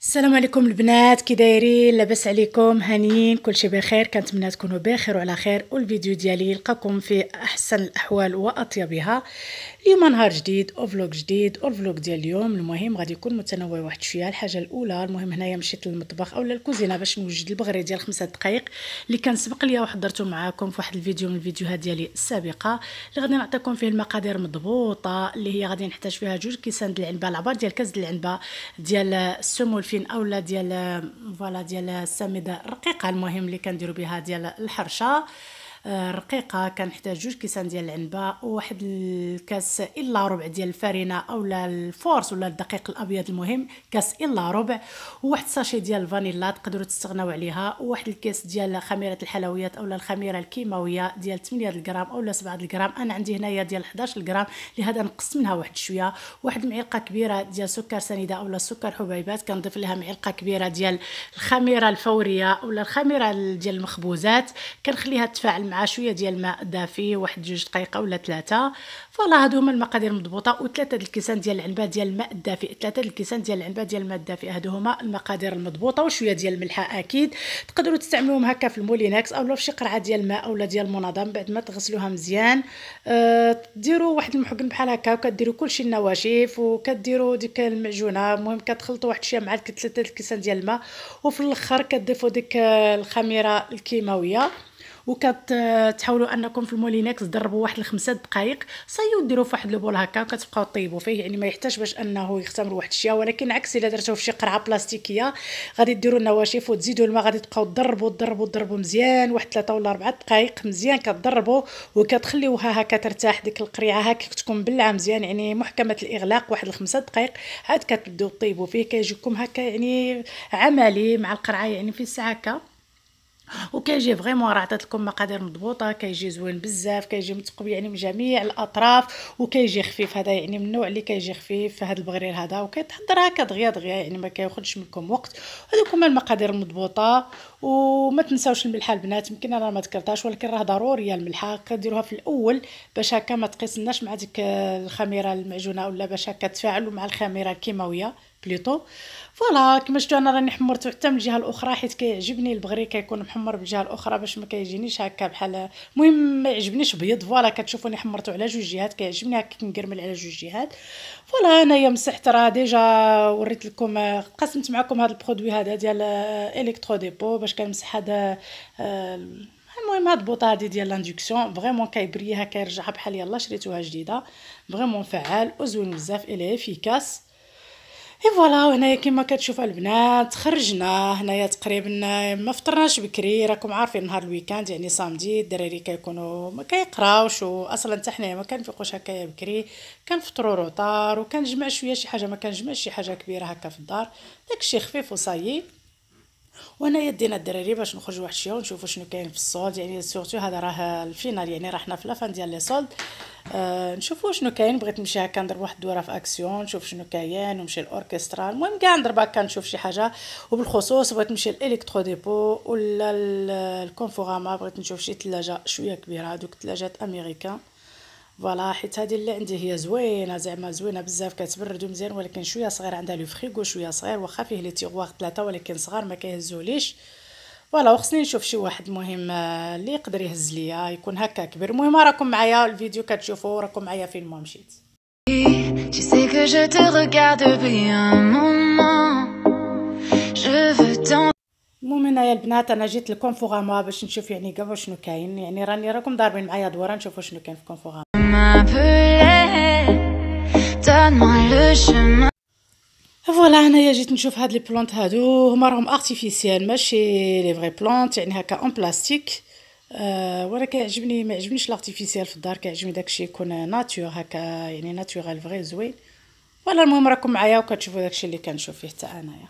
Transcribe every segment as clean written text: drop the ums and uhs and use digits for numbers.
السلام عليكم البنات، كي دايرين؟ لاباس عليكم؟ هانيين؟ كلشي بخير؟ كنتمنى تكونوا بخير وعلى خير، والفيديو ديالي يلقاكم في احسن الاحوال واطيبها. اليوم نهار جديد وفلوق جديد، والفلوق ديال اليوم المهم غادي يكون متنوع واحد شويه. الحاجه الاولى، المهم هنايا مشيت للمطبخ اولا الكوزينه باش نوجد البغري ديال 5 دقائق اللي كان سبق ليا وحضرته معاكم في واحد الفيديو من الفيديوهات ديالي السابقه، اللي غادي نعطيكم فيه المقادير مضبوطه، اللي هي غادي نحتاج فيها 2 كيسان د العنبه، العبار ديال كاس د العنبه ديال السمولفين اولا ديال فوالا ديال السميده الرقيقه، المهم اللي كنديروا بها ديال الحرشه رقيقه. كنحتاج 2 كيسان ديال العنبه، وواحد الكاس الا ربع ديال الفارينه اولا الفورس ولا الدقيق الابيض، المهم كاس الا ربع، وواحد ساشي ديال الفانيلا تقدروا تستغناو عليها، وواحد الكاس ديال خميره الحلويات اولا الخميره الكيماويه ديال 8 غرام اولا 7 غرام. انا عندي هنايا ديال 11 غرام، لهذا نقص منها واحد شويه. واحد المعلقه كبيره ديال سكر سنيده اولا السكر حبيبات، كنضيف لها معلقه كبيره ديال الخميره الفوريه اولا الخميره ديال المخبوزات، كنخليها تفاعل مع شويه ديال الماء دافي، واحد 2 دقائق ولا 3. فوالا هادو هما المقادير المضبوطه، و3 الكيسان ديال العنبه ديال الماء الدافئ، 3 الكيسان ديال العنبه ديال الماء الدافئ، هادو هما المقادير المضبوطه، وشويه ديال الملح اكيد. تقدروا تستعملوهم هكا في المولينكس اولا في شي قرعه ديال الماء اولا ديال المنظم، بعد ما تغسلوها مزيان ديروا واحد المحكن بحال هكا، وكديروا كلشي النواشف، وكديروا ديك المعجونه، المهم كتخلطوا واحد شويه مع 3 الكيسان ديال الماء، وفي الاخر كتضيفوا ديك الخميره الكيماويه، وكتحاولوا انكم في المولينكس تضربوا واحد 5 دقائق صايو، ديروه في واحد البول هكا وكتبقاو طيبوا فيه، يعني ما يحتاجش باش انه يختمر واحد الشيء. ولكن عكس الا درتوه في شي قرعه بلاستيكيه غادي ديروا النواشف وتزيدوا الماء، غادي تبقاو تضربوا مزيان واحد 3 ولا 4 دقائق مزيان، كتضربوا وكتخليوها هكا ترتاح ديك القريعه هكا، تكون مبلعه مزيان يعني محكمه الاغلاق واحد 5 دقائق، عاد كتبداو طيبوا فيه، كيجيكم هكا يعني عملي مع القرعه يعني في الساعه هكا، وكيجي فريمون راه عطيت لكم مقادير مضبوطه، كيجي زوين بزاف، كيجي متقب يعني من جميع الاطراف، وكيجي خفيف. هذا يعني من النوع اللي كيجي خفيف في هذا البغرير هذا، وكيتحضر هكا دغيا يعني ما كياخذش منكم وقت. هذوك هما المقادير المضبوطه. وما تنساوش الملحه البنات، يمكن انا ما ذكرتهاش ولكن راه ضروريه الملحه، كديروها في الاول باش هكا ما تقيسناش مع ديك الخميره المعجونه، ولا باش هكا تفاعلوا مع الخميره الكيماويه بليطو. فوالا كما شفتوا انا راني حمرته حتى من الجهه الاخرى، حيت كيعجبني البغري كيكون محمر بالجهه الاخرى باش ما كيجينيش هكا بحال، المهم ما يعجبنيش بيض. فوالا كتشوفوني حمرته على 2 جهات، كيعجبني هكا كنقرمل على 2 جهات. فوالا انايا مسحت، راه ديجا وريت لكم، قسمت معكم هذا البرودوي هذا ديال الكترو ديبو باش كنمسح هذا المهم هاد البوطه هادي ديال لاندكسيون، فريمون كيبريها كيرجعها بحال يلا شريتوها جديده، فريمون فعال وزوين بزاف، الي افيكاس. اي فوالا. وهنايا كما كتشوفوا البنات خرجنا هنايا تقريبا، ما فطرناش بكري، راكم عارفين نهار الويكاند يعني صامدي الدراري كيكونوا ما كيقراوش، واصلا حتى حنايا ما كنفيقوش هكايا بكري، كنفطروا روطار وكنجمع شويه شي حاجه، ما كنجمعش شي حاجه كبيره هكا في الدار، داكشي خفيف وصايي. وهنايا دينا الدراري باش نخرجوا واحد شويه ونشوفوا شنو كاين في الصولد، يعني سورتو هذا راه الفينال، يعني راه حنا في لافان ديال لي سولد. نشوفوا شنو كاين. بغيت نمشي هكا نضرب واحد الدوره في اكسيون نشوف شنو كاين، ونمشي الاوركسترا، المهم كاع نضرب هكا نشوف شي حاجه. وبالخصوص بغيت نمشي الالكترو ديبو ولا الكونفوراما، بغيت نشوف شي ثلاجه شويه كبيره، هذوك الثلاجات امريكان. فوالا حيت هذه اللي عندي هي زوينه، زعما زوينه بزاف، كتبرد مزيان، ولكن شويه صغير، عندها لو فريغو شويه صغير، واخا فيه لي تيغوار 3 ولكن صغار ما كيهزوليش. فوالا وخصني نشوف شي واحد مهم اللي يقدر يهز ليا يكون هكا كبير. المهم راكم معايا الفيديو كتشوفوا، راكم معايا فين ما مشيت. Tu sais que je te regarde depuis un moment. Je veux tant. المهم هنايا البنات انا جيت لكونفوغاما باش نشوف يعني كاع شنو كاين، يعني راني راكم ضاربين معايا دوره نشوفوا شنو كاين في كونفوغاما. فوالا هنايا جيت نشوف هاد لي بلونط هادو، هما راهم ارتيفيسيال ماشي لي فري بلونط، يعني هكا اون بلاستيك. ولا كيعجبني، ما يعجبنيش الارتيفيسيال في الدار، كيعجبني داكشي يكون ناتور هكا يعني ناتورال فري زوين. فوالا المهم راكم معايا وكتشوفوا داكشي اللي كنشوف فيه حتى انايا.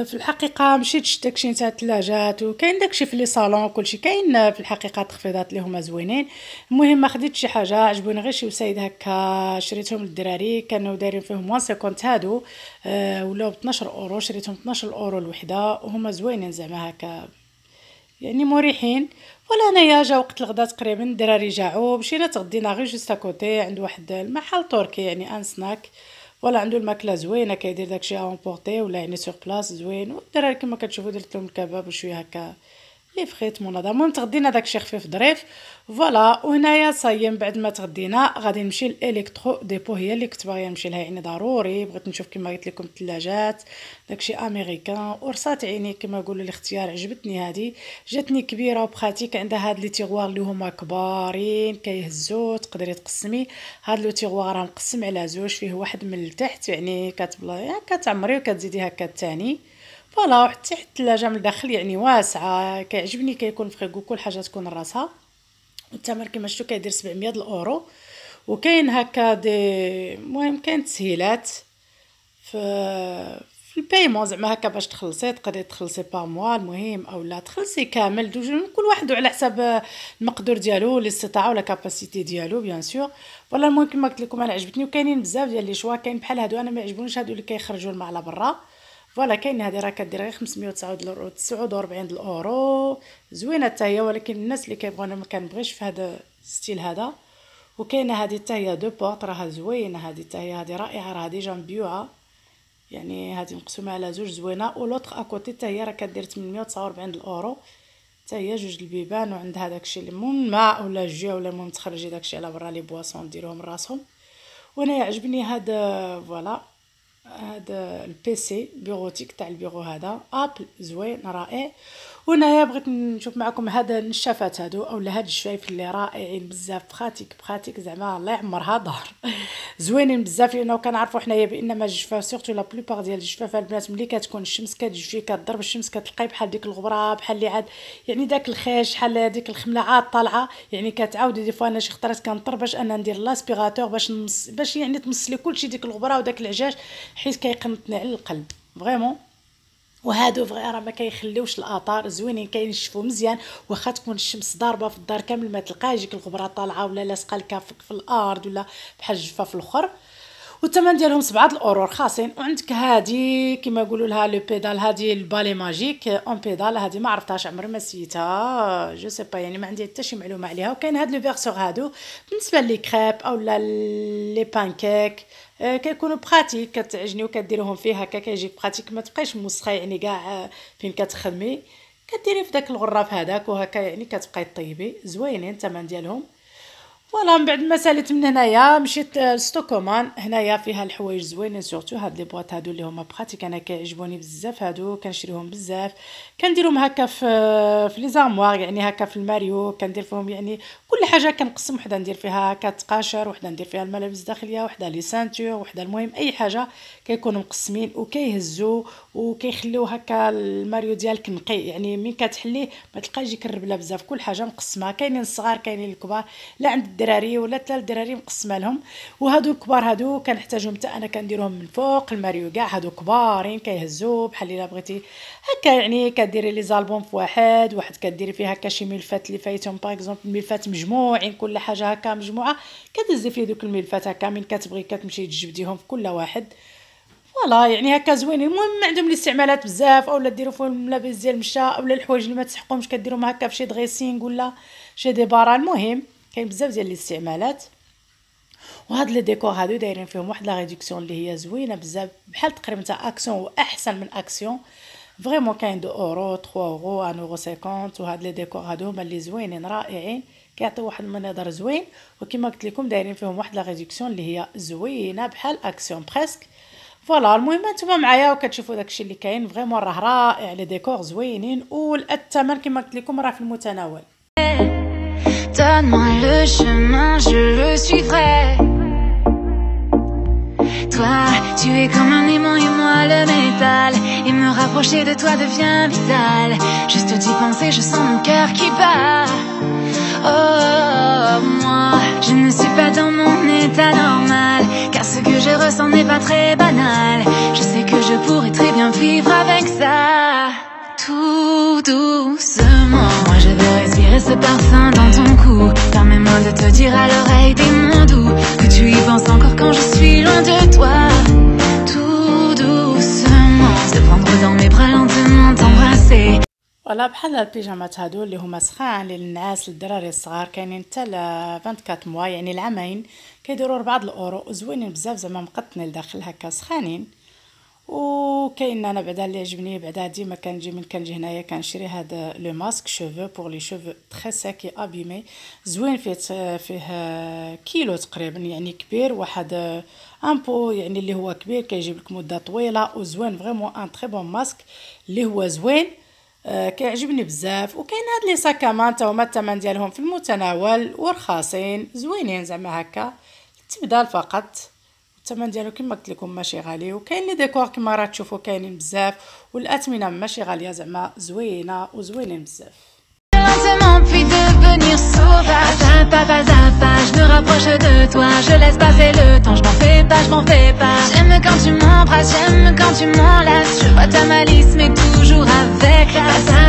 في الحقيقه مشيت شفت داكشي نتاع الثلاجات، وكاين داكشي في لي صالون كلشي كاين في الحقيقه تخفيضات اللي هما زوينين. المهم ما خديتش شي حاجه، عجبوني غير شي وسايد هكا شريتهم للدراري، كانوا دايرين فيهم 150 هادو، ولاو ب 12 اورو، شريتهم 12 اورو الوحده، وهما زوينين زعما هكا يعني مريحين. ولا انايا جا وقت الغدا تقريبا الدراري جاعوا مشينا تغدينا غير جوست كوتي عند واحد المحل تركي يعني ان سناك ولا عنده الماكله زوينه كيدير داكشي اونبورتي ولا يعني سور بلاص زوين والدراري كما كتشوفوا درت لهم الكباب وشويه هكا لي فخيت منظم. المهم تغدينا داكشي خفيف ظريف فوالا. وهنايا صايم بعد ما تغدينا غادي نمشي للالكترو ديبو هي اللي كنت باغيه نمشي لها يعني ضروري بغيت نشوف كما قلت لكم الثلاجات داكشي امريكان ورصات عيني كما نقولوا الاختيار عجبتني. هذه جاتني كبيره وبخاتيك عندها هاد لي تيغوار اللي هما كبارين كيهزوا تقدري تقسمي. هاد لو تيغوار راه مقسم على زوج فيه واحد من التحت يعني كتبلا كتعمري وكتزيدي هكا الثاني فوالا. حتى الثلاجه من الداخل يعني واسعه كيعجبني كيكون فريغو كل حاجه تكون راسها. الثمن كما شفتوا كيدير 700 الاورو وكاين هكا دي المهم كاين تسهيلات في البايمون زعما هكا باش تخلصي تقدري تخلصي با موا المهم اولا تخلصي كامل كل واحد على حسب المقدور ديالو الاستطاعه ولا كاباسيتي ديالو بيان سور ولا. المهم كما قلت لكم انا عجبتني وكاينين بزاف ديال لي شوا كاين بحال هادو انا ما عجبونيش هادو اللي كيخرجوا الماء على برا فوالا. كاين هذه راه كدير غير 549 الاورو زوينه حتى هي ولكن الناس اللي كيبغوا انا ما كنبغيش في هذا الستيل هذا. وكاينه هذه حتى هي دو بورط راها زوينه هذه حتى هي هذه رائعه راه ديجا مبيوعه يعني هذه مقسومه على زوج زوينه. ولوطخ اكوتي حتى هي راه كدير 849 الاورو حتى هي جوج البيبان وعندها داكشي اللي من ماء ولا جو ولا المهم تخرجي داكشي على برا لي بواسون ديروهم راسهم. وانا يعجبني هذا فوالا هذا البيسي بيروتيك تاع البيرو هذا ابل زوين رائع. وهنايا بغيت نشوف معكم هذا النشافات هادو اولا هاد الشفايف اللي رائعين بزاف بخاتيك زعما الله يعمرها دار زوينين بزاف لانه كنعرفوا حنايا بان ما الجفاف سورتو لا بلوبار ديال الجفاف البنات ملي كتكون الشمس كتجفي كضرب الشمس كتلقاي بحال ديك الغبره بحال اللي عاد يعني داك الخيش بحال ديك الخمله عاد طالعه يعني كتعاودي دي فوا انا شي خطرات كنضطر باش انا ندير لاسبيراتور باش يعني تمص لي كلشي ديك الغبره وداك العجاج حيت كيقنطني على القلب فريمون. وهادو فغي راه ما كيخليوش الاثار زوينين كينشفوا مزيان واخا تكون الشمس ضاربه في الدار كامل ما تلقايش ديك الغبره طالعه ولا لاصقه لك في الارض ولا بحال الجفاف الاخر. والثمن ديالهم 7 الاورو رخاصين. وعندك هذه كما يقولوا لها لو بيدال هذه البالي ماجيك اون بيدال هذه ما عرفتهاش عمري ما سيتها جو سي با يعني ما عندي حتى شي معلومه عليها. وكاين هاد لو فيرسور هادو بالنسبه لي كريب اولا لي بانكيك كيكونوا براتيك كتعجني وكديروهم فيه هكا كيجيك براتيك ما تبقايش موسخه يعني كاع فين كتخدمي كديري في داك الغراف هذاك وهكا يعني كتبقاي طيبي زوينين الثمن ديالهم فوالا. من بعد ما ساليت من هنايا مشيت لستوكومان. هنايا فيها الحوايج زوينين سورتو هاد لي بواط هادو اللي هما براتيك انا كيعجبوني بزاف هادو كنشريهم بزاف كنديرهم هكا في لي زاموار يعني هكا في الماريو كندير فيهم يعني كل حاجه كنقسم وحده ندير فيها كتقاشر وحده ندير فيها الملابس الداخليه وحده لي سانتور وحده المهم اي حاجه كيكونوا مقسمين وكيهزوا وكيخليو هكا الماريو ديالك نقي يعني من كتحليه ما تلقايش يجيك الربله بزاف كل حاجه مقسمه كاينين الصغار كاينين الكبار لا عند الدراري ولا حتى الدراري مقسمه لهم. وهادو الكبار هادو كنحتاجهم حتى انا كنديرهم من فوق الماريو كاع هادو كبارين كيهزوا بحال الا بغيتي هكا يعني كديري لي زالبوم في واحد كديري فيه هكا شي ملفات اللي فايتهم باغ اكزومبل ملفات مجموعين كل حاجه هكا مجموعه كتهزي فيه دوك الملفات هكا من كتبغي كتمشي تجبديهم في كل واحد فوالا يعني هكا زوينين. المهم عندهم الاستعمالات بزاف اولا ديروا فيهم الملابس ديال المشا اولا الحوايج اللي ما تسحقهمش كديروهم هكا في شي دريسينغ ولا شي ديبارا المهم كاين بزاف ديال الاستعمالات. وهاد لي ديكور هادو دايرين فيهم واحد لا ريدكسيون اللي هي زوينه بزاف بحال تقريبا تاع اكسيون واحسن من اكسيون فريمون كاين 2 اورو 3 اورو 1 اورو 50. وهاد لي ديكور هادو هما اللي زوينين رائعين كيعطيو واحد المنظر زوين وكما قلت لكم دايرين فيهم واحد لا ريدكسيون اللي هي زوينه بحال اكسيون بريسك فوالا. المهم نتوما معايا وكتشوفوا داكشي اللي كاين فريمون راه رائع لي ديكور زوينين والثمن كما قلت لكم راه في المتناول. Donne-moi le chemin, je le suivrai. Toi, tu es comme un aimant et moi le métal. Et me rapprocher de toi devient vital. Juste d'y penser, je sens mon cœur qui bat. Oh, moi, je ne suis pas dans mon état normal. Car ce que je ressens n'est pas très banal. Je sais que je pourrais très bien vivre avec ça. Tout doucement, moi je veux respirer ce parfum dans ton cou. Permets-moi de te dire à l'oreille des mots doux que tu y penses encore quand je suis loin de toi. Tout doucement, se prendre dans mes bras lentement, t'embrasser. فوالا بحال البيجامات هادو اللي هما سخان للناس للدراري الصغار، كاينين حتى ل 24 موا يعني العامين، كيديروا 4 الاورو وزوينين بزاف زعما مقطنين لداخل هكا سخانين. وكاين انا بعدا اللي عجبني بعدا ديما كنجي من كنجي هنايا كنشري هذا لو ماسك شوفو بور لي شوفو تري ساكي ابيمي، زوين فيه كيلو تقريبا يعني كبير، واحد ان بو يعني اللي هو كبير كيجيب لك مده طويله وزوين فريمون ان تري بون ماسك اللي هو زوين. كيعجبني بزاف. وكاين هاد لي ساكامان تا هما الثمن ديالهم في المتناول ورخاصين زوينين زعما هكا التبدال فقط، الثمن ديالو كما قلت لكم ماشي غالي. وكاين لي ديكور كما راه تشوفوا كاينين بزاف، والاثمنه ماشي غاليه زعما زوينه وزوينين بزاف. Lentement puis devenir sauvage. Pas à pas, je me rapproche de toi. Je laisse passer le temps, je m'en fais pas, je m'en fais pas. J'aime quand tu m'embrasses, j'aime quand tu m'enlaces. Je vois ta malice mais toujours avec la.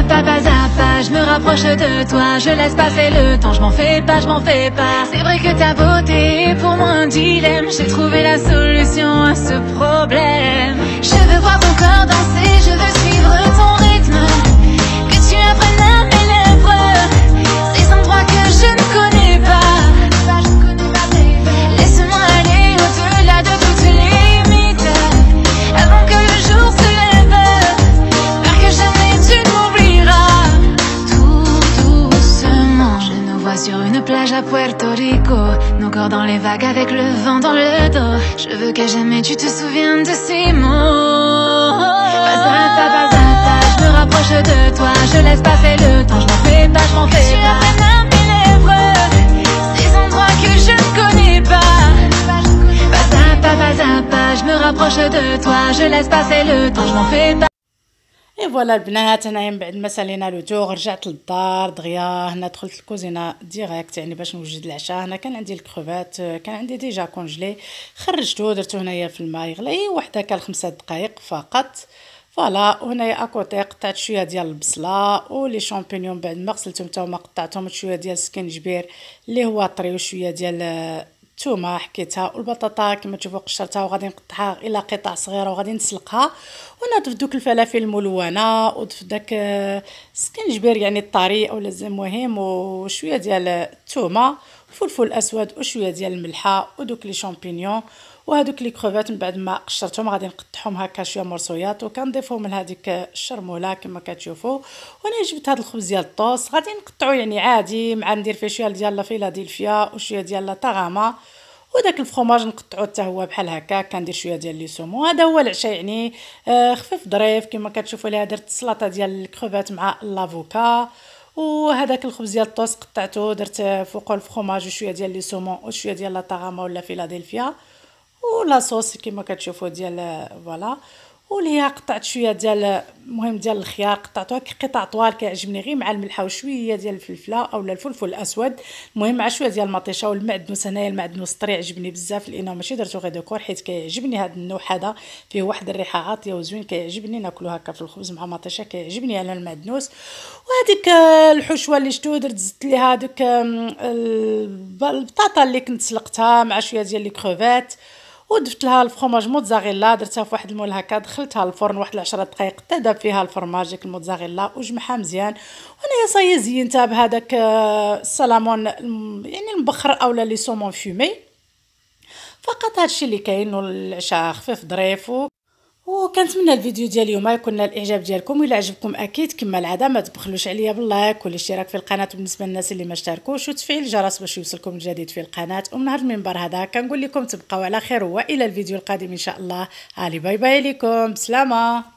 Pas à pas, je me rapproche de toi. Je laisse passer le temps, je m'en fais pas, je m'en fais pas. C'est vrai que ta beauté est pour moi un dilemme. J'ai trouvé la solution à ce problème. Je veux voir ton corps danser, je veux suivre ton rythme. Que tu apprennes à mes ces endroits que je ne connais pas. Laisse-moi aller au-delà de toutes les limites, avant que le jour se lève, vers que jamais tu m'oublieras. Tout doucement, je nous vois sur une plage à Puerto Rico, nos corps dans les vagues avec le vent dans le dos. Je veux que jamais tu te souviennes de ces mots. Pas à pas, je me rapproche de toi. Je laisse passer le temps, je m'en fais pas, je m'en fais pas. Tu apprennes à mes lèvres ces endroits que je ne connais pas. Pas à pas, je me rapproche de toi. Je laisse passer le temps, je m'en fais pas. اي فوالا البنات، انايا من بعد ما سالينا لو توغ رجعت للدار دغيا. هنا دخلت الكوزينه ديريكت يعني باش نوجد العشاء. هنا كان عندي الكروفات كان عندي ديجا كونجلي، خرجته درته هنايا في الماء يغلي وحده كان 5 دقائق فقط. فوالا وهنايا اكوتي قطعت شويه ديال البصله ولي شامبينيون بعد ما غسلتهم حتى هما قطعتهم، شويه ديال السكنجبير اللي هو طري وشويه ديال الثومه حكيتها، والبطاطا كما تشوفوا قشرتها وغادي نقطعها الى قطع صغيره وغادي نسلقها. ونضيف دوك الفلافل الملونه وضيف داك السكنجبير يعني الطري او المهم، وشويه ديال الثومه وفلفل الاسود وشويه ديال الملحه ودوك لي شامبينيون وهذوك لي كروفات. من بعد ما قشرتهم غادي نقطعهم هكا شويه مرصويات وكنضيفهم لهذيك الشرموله كما كتشوفوا. وانا جبت هذا الخبز ديال الطوس غادي نقطعو يعني عادي، مع ندير فيه شويه ديال فيلادلفيا وشويه ديال لاطاغاما، وداك الفرomاج نقطعو حتى هو بحال هكا. كندير شويه ديال لي سومو. هذا هو العشاء يعني خفيف ظريف كما كتشوفوا ليها. درت السلطه ديال الكروفات مع لافوكا، وهذاك الخبز ديال الطوس قطعته درت فوقو الفرomاج وشويه ديال لي سومو وشويه ديال لاطاغاما ولا فيلادلفيا ولا صوص كما كتشوفوا ديال فوالا. وليها قطعت شويه ديال المهم ديال الخيار، قطعته قطع طوال كيعجبني غير مع الملحه وشويه ديال الفلفله اولا الفلفل الاسود، المهم مع شويه ديال المطيشه والمعدنوس. هنايا المعدنوس طري عجبني بزاف لانه ماشي درتو غير ديكور، حيت كيعجبني هذا النوع هذا فيه واحد الريحه عاطيه وزوين كيعجبني ناكلو هكا في الخبز مع مطيشه، كيعجبني على المعدنوس. وهذيك الحشوه اللي شتو درت زدت ليها ديك البطاطا اللي كنت سلقتها مع شويه ديال لي كروفات، وضفت لها الفرomاج موتزاريلا درتها في واحد المول هكا، دخلتها الفرن واحد 10 دقائق حتى داب فيها الفرماج ديك الموتزاريلا وجمعها مزيان. وانا صاي زينتها بهذاك السلامون يعني المبخر اولا لي سومون فومي. فقط هادشي اللي كاين، والعشاء خفيف ظريف. وكنتمنى الفيديو ديال اليوم يكون نال الاعجاب ديالكم، والى عجبكم اكيد كما العاده ما تبخلوش عليا باللايك والاشتراك في القناه بالنسبه للناس اللي ما اشتركوش، وتفعيل الجرس باش يوصلكم الجديد في القناه. ومن هذا المنبر هذا كنقول لكم تبقاو على خير، والى الفيديو القادم ان شاء الله. علي باي باي لكم، بسلامه.